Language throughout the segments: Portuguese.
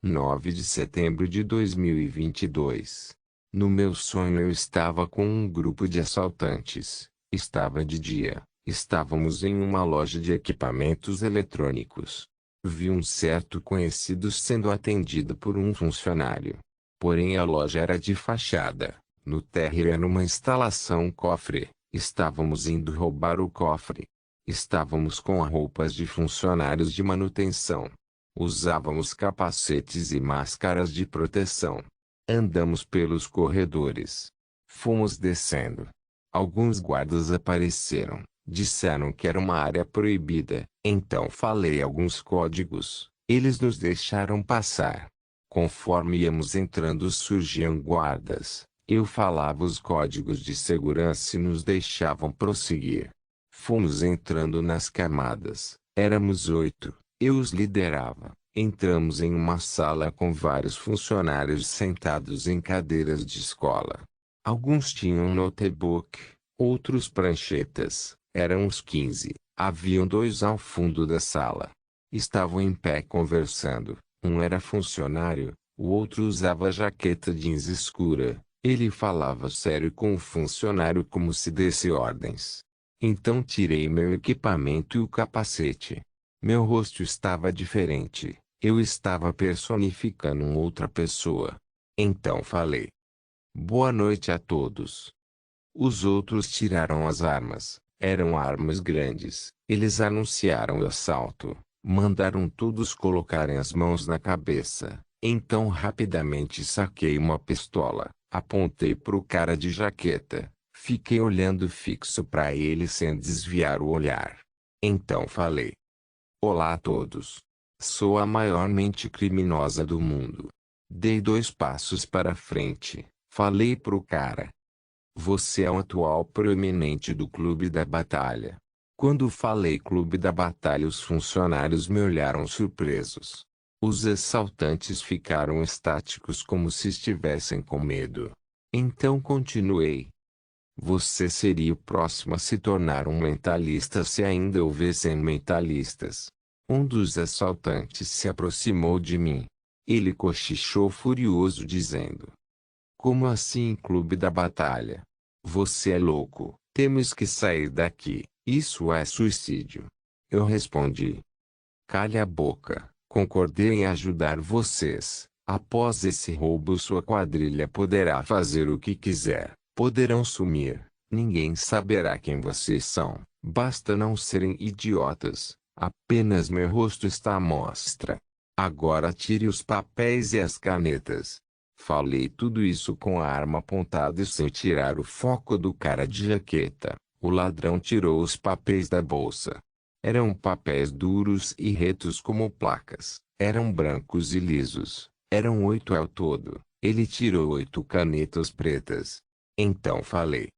9 de setembro de 2022. No meu sonho eu estava com um grupo de assaltantes. Estava de dia. Estávamos em uma loja de equipamentos eletrônicos. Vi um certo conhecido sendo atendido por um funcionário. Porém a loja era de fachada. No térreo era uma instalação cofre. Estávamos indo roubar o cofre. Estávamos com roupas de funcionários de manutenção. Usávamos capacetes e máscaras de proteção. Andamos pelos corredores. Fomos descendo. Alguns guardas apareceram. Disseram que era uma área proibida. Então falei alguns códigos. Eles nos deixaram passar. Conforme íamos entrando surgiam guardas. Eu falava os códigos de segurança e nos deixavam prosseguir. Fomos entrando nas camadas. Éramos 8. Eu os liderava. Entramos em uma sala com vários funcionários sentados em cadeiras de escola. Alguns tinham notebook, outros pranchetas. Eram uns 15. Haviam 2 ao fundo da sala. Estavam em pé conversando. Um era funcionário, o outro usava jaqueta jeans escura. Ele falava sério com o funcionário como se desse ordens. Então tirei meu equipamento e o capacete. Meu rosto estava diferente. Eu estava personificando outra pessoa. Então falei: Boa noite a todos. Os outros tiraram as armas. Eram armas grandes. Eles anunciaram o assalto. Mandaram todos colocarem as mãos na cabeça. Então rapidamente saquei uma pistola. Apontei pro cara de jaqueta. Fiquei olhando fixo para ele sem desviar o olhar. Então falei: Olá a todos. Sou a maior mente criminosa do mundo. Dei 2 passos para frente. Falei pro cara: Você é o atual proeminente do Clube da Batalha. Quando falei Clube da Batalha, os funcionários me olharam surpresos. Os assaltantes ficaram estáticos como se estivessem com medo. Então continuei: Você seria o próximo a se tornar um mentalista se ainda houvessem mentalistas. Um dos assaltantes se aproximou de mim. Ele cochichou furioso dizendo: Como assim Clube da Batalha? Você é louco, temos que sair daqui, isso é suicídio. Eu respondi: Calhe a boca, concordei em ajudar vocês. Após esse roubo sua quadrilha poderá fazer o que quiser, poderão sumir, ninguém saberá quem vocês são, basta não serem idiotas, apenas meu rosto está à mostra. Agora tire os papéis e as canetas. Falei tudo isso com a arma apontada e sem tirar o foco do cara de jaqueta. O ladrão tirou os papéis da bolsa. Eram papéis duros e retos como placas. Eram brancos e lisos. Eram 8 ao todo. Ele tirou 8 canetas pretas. Então falei: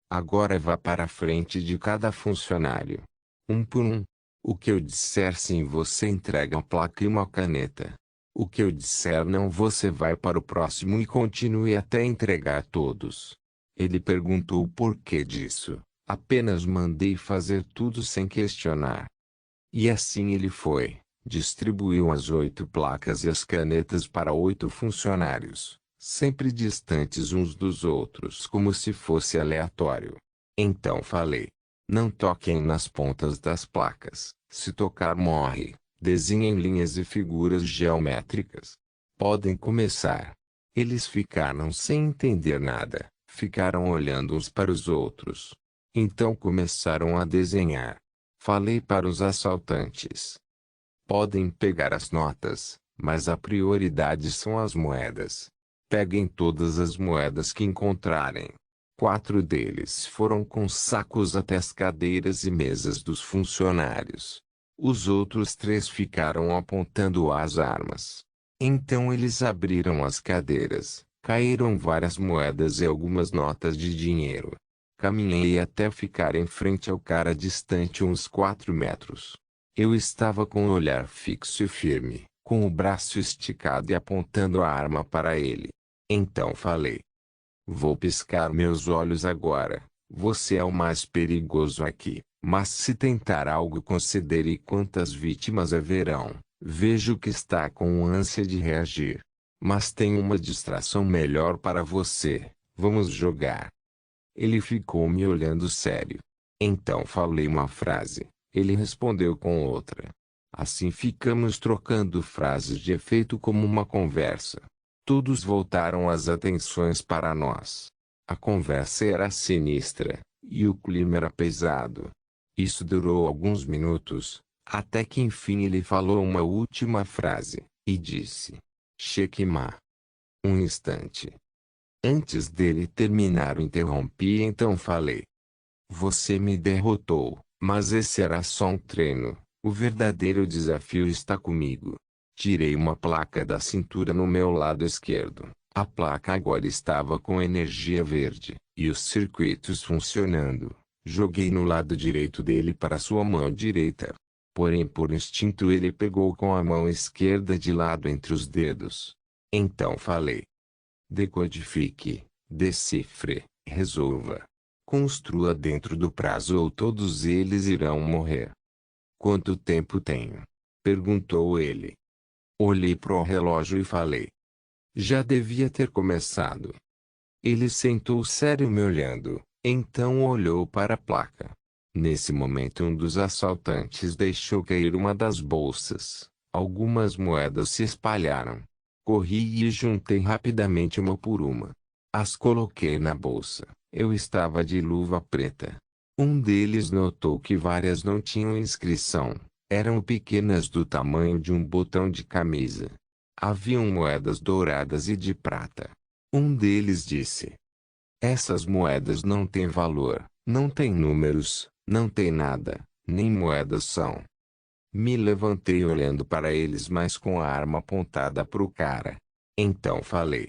Agora vá para a frente de cada funcionário. Um por um. O que eu disser sim, você entrega uma placa e uma caneta. O que eu disser não, você vai para o próximo e continue até entregar todos. Ele perguntou o porquê disso. Apenas mandei fazer tudo sem questionar. E assim ele foi. Distribuiu as 8 placas e as canetas para 8 funcionários, sempre distantes uns dos outros como se fosse aleatório. Então falei: Não toquem nas pontas das placas. Se tocar morre. Desenhem linhas e figuras geométricas. Podem começar. Eles ficaram sem entender nada. Ficaram olhando uns para os outros. Então começaram a desenhar. Falei para os assaltantes: Podem pegar as notas, mas a prioridade são as moedas. Peguem todas as moedas que encontrarem. 4 deles foram com sacos até as cadeiras e mesas dos funcionários. Os outros 3 ficaram apontando as armas. Então eles abriram as cadeiras. Caíram várias moedas e algumas notas de dinheiro. Caminhei até ficar em frente ao cara distante uns 4 metros. Eu estava com o olhar fixo e firme, com o braço esticado e apontando a arma para ele. Então falei: Vou piscar meus olhos agora. Você é o mais perigoso aqui, mas se tentar algo considere quantas vítimas haverão. Vejo que está com ânsia de reagir. Mas tenho uma distração melhor para você. Vamos jogar. Ele ficou me olhando sério. Então falei uma frase. Ele respondeu com outra. Assim ficamos trocando frases de efeito como uma conversa. Todos voltaram as atenções para nós. A conversa era sinistra, e o clima era pesado. Isso durou alguns minutos, até que enfim ele falou uma última frase, e disse: Checkmate. Um instante. Antes dele terminar o interrompi e então falei. Você me derrotou, mas esse era só um treino. O verdadeiro desafio está comigo. Tirei uma placa da cintura no meu lado esquerdo. A placa agora estava com energia verde, e os circuitos funcionando. Joguei no lado direito dele para sua mão direita. Porém por instinto ele pegou com a mão esquerda de lado entre os dedos. Então falei. Decodifique, decifre, resolva. Construa dentro do prazo ou todos eles irão morrer. Quanto tempo tenho? Perguntou ele. Olhei pro relógio e falei. Já devia ter começado. Ele sentou sério me olhando, então olhou para a placa. Nesse momento um dos assaltantes deixou cair uma das bolsas. Algumas moedas se espalharam. Corri e juntei rapidamente uma por uma. As coloquei na bolsa. Eu estava de luva preta. Um deles notou que várias não tinham inscrição. Eram pequenas do tamanho de um botão de camisa. Haviam moedas douradas e de prata. Um deles disse: Essas moedas não têm valor, não têm números, não têm nada, nem moedas são. Me levantei olhando para eles mas com a arma apontada para o cara. Então falei.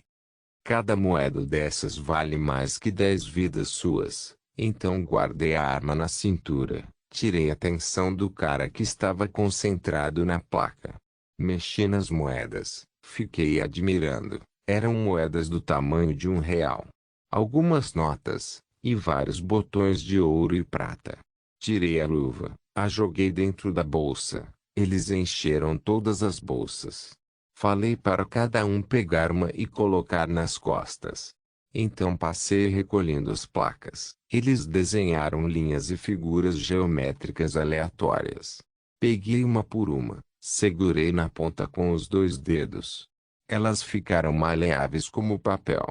Cada moeda dessas vale mais que 10 vidas suas. Então guardei a arma na cintura, tirei a atenção do cara que estava concentrado na placa. Mexi nas moedas, fiquei admirando. Eram moedas do tamanho de R$ 1. Algumas notas, e vários botões de ouro e prata. Tirei a luva, a joguei dentro da bolsa. Eles encheram todas as bolsas. Falei para cada um pegar uma e colocar nas costas. Então passei recolhendo as placas. Eles desenharam linhas e figuras geométricas aleatórias. Peguei uma por uma, segurei na ponta com os 2 dedos. Elas ficaram maleáveis como papel.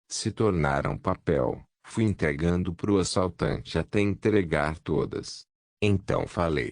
Se tornaram papel. Fui entregando para o assaltante até entregar todas. Então falei.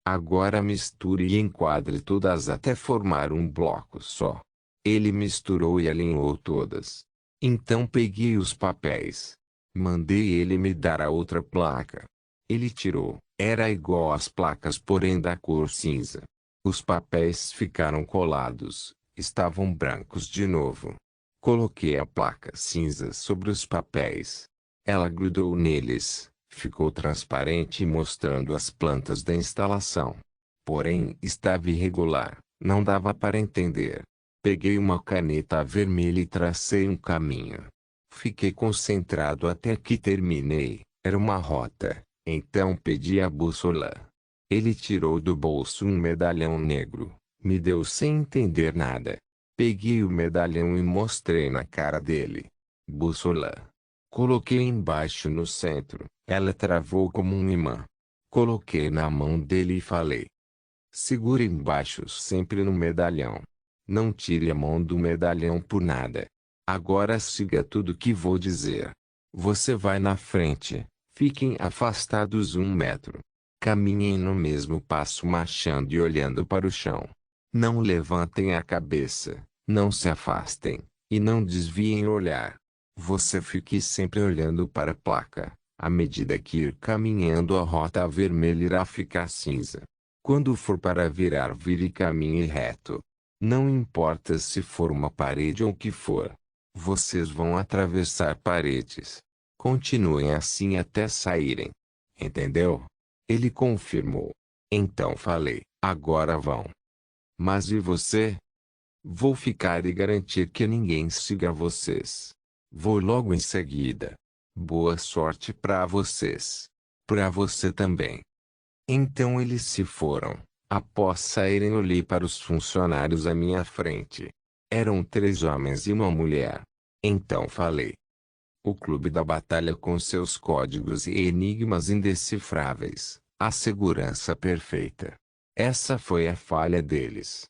Agora misture e enquadre todas até formar um bloco só. Ele misturou e alinhou todas. Então peguei os papéis. Mandei ele me dar a outra placa. Ele tirou. Era igual às placas porém da cor cinza. Os papéis ficaram colados. Estavam brancos de novo. Coloquei a placa cinza sobre os papéis. Ela grudou neles. Ficou transparente mostrando as plantas da instalação. Porém, estava irregular, não dava para entender. Peguei uma caneta vermelha e tracei um caminho. Fiquei concentrado até que terminei. Era uma rota. Então pedi a bússola. Ele tirou do bolso um medalhão negro. Me deu sem entender nada. Peguei o medalhão e mostrei na cara dele. Bússola. Coloquei embaixo no centro. Ela travou como um imã. Coloquei na mão dele e falei. Segure embaixo sempre no medalhão. Não tire a mão do medalhão por nada. Agora siga tudo que vou dizer. Você vai na frente. Fiquem afastados 1 metro. Caminhem no mesmo passo marchando e olhando para o chão. Não levantem a cabeça. Não se afastem. E não desviem o olhar. Você fique sempre olhando para a placa. À medida que ir caminhando a rota vermelha irá ficar cinza. Quando for para virar, vire e caminhe reto. Não importa se for uma parede ou o que for. Vocês vão atravessar paredes. Continuem assim até saírem. Entendeu? Ele confirmou. Então falei, agora vão. Mas e você? Vou ficar e garantir que ninguém siga vocês. Vou logo em seguida. Boa sorte para vocês. Para você também. Então eles se foram. Após saírem, olhei para os funcionários à minha frente. Eram 3 homens e uma mulher. Então falei. O Clube da Batalha, com seus códigos e enigmas indecifráveis, a segurança perfeita. Essa foi a falha deles.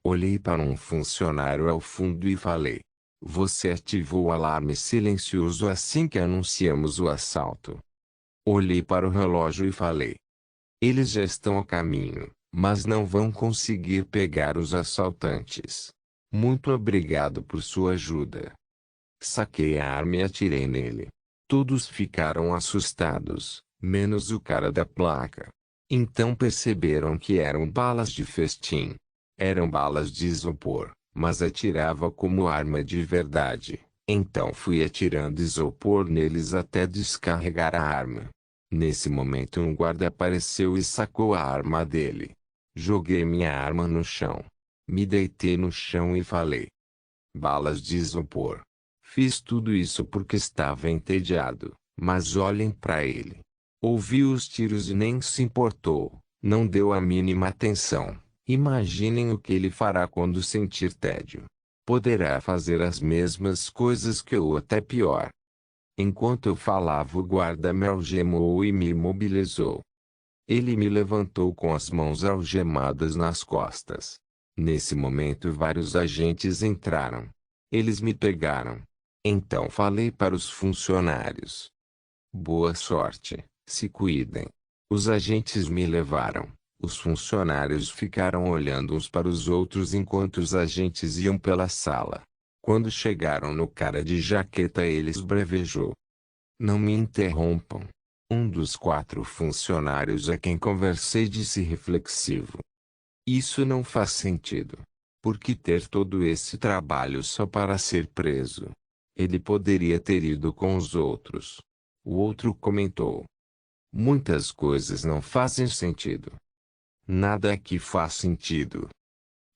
Olhei para um funcionário ao fundo e falei. Você ativou o alarme silencioso assim que anunciamos o assalto. Olhei para o relógio e falei. Eles já estão a caminho, mas não vão conseguir pegar os assaltantes. Muito obrigado por sua ajuda. Saquei a arma e atirei nele. Todos ficaram assustados, menos o cara da placa. Então perceberam que eram balas de festim. Eram balas de isopor, mas atirava como arma de verdade. Então fui atirando isopor neles até descarregar a arma. Nesse momento um guarda apareceu e sacou a arma dele. Joguei minha arma no chão. Me deitei no chão e falei. Balas de isopor. Fiz tudo isso porque estava entediado, mas olhem para ele. Ouviu os tiros e nem se importou, não deu a mínima atenção. Imaginem o que ele fará quando sentir tédio. Poderá fazer as mesmas coisas que eu ou até pior. Enquanto eu falava, o guarda me algemou e me imobilizou. Ele me levantou com as mãos algemadas nas costas. Nesse momento vários agentes entraram. Eles me pegaram. Então falei para os funcionários. Boa sorte, se cuidem. Os agentes me levaram. Os funcionários ficaram olhando uns para os outros enquanto os agentes iam pela sala. Quando chegaram no cara de jaqueta, eles brevejou. Não me interrompam. Um dos 4 funcionários a quem conversei disse reflexivo. Isso não faz sentido. Por que ter todo esse trabalho só para ser preso? Ele poderia ter ido com os outros. O outro comentou. Muitas coisas não fazem sentido. Nada aqui faz sentido.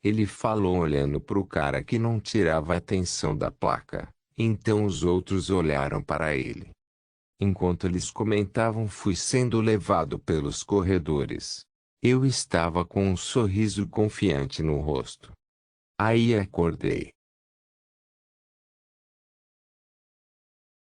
Ele falou olhando para o cara que não tirava a atenção da placa. Então os outros olharam para ele. Enquanto eles comentavam, fui sendo levado pelos corredores. Eu estava com um sorriso confiante no rosto. Aí acordei.